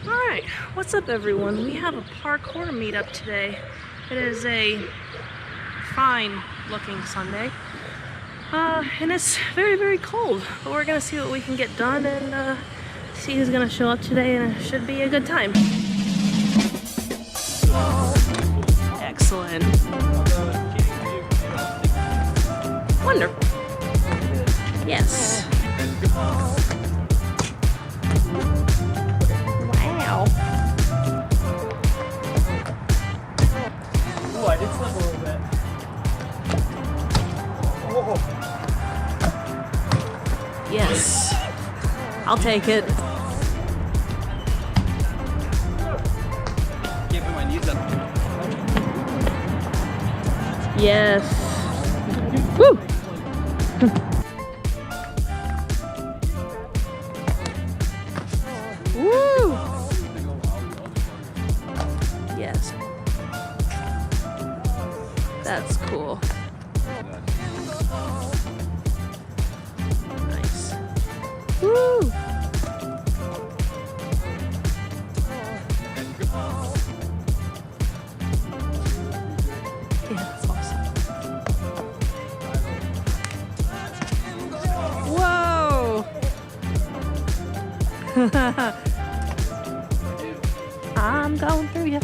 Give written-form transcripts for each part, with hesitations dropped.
Alright, what's up everyone? We have a parkour meetup today. It is a fine looking Sunday. And it's very, very cold. But we're gonna see what we can get done and see who's gonna show up today, and it should be a good time. Excellent. Wonderful. Yes. Wow. Oh, I did slip a little bit. Oh. Yes. I'll take it. Can't put my knees up. Yes. Woo! Woo! Yes. That's cool. Nice. Woo! Yeah, that's awesome. Whoa! I'm going through you.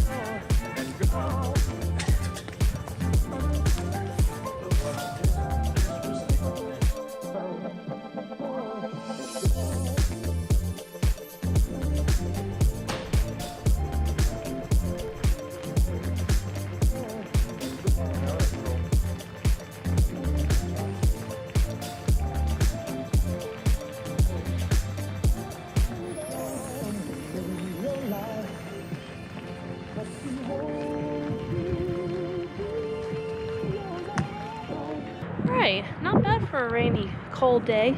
Alright, not bad for a rainy, cold day.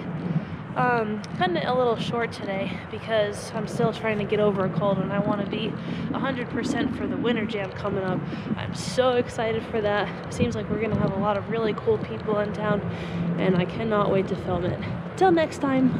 Cutting it a little short today because I'm still trying to get over a cold and I want to be 100% for the winter jam coming up. I'm so excited for that. Seems like we're going to have a lot of really cool people in town and I cannot wait to film it. Till next time.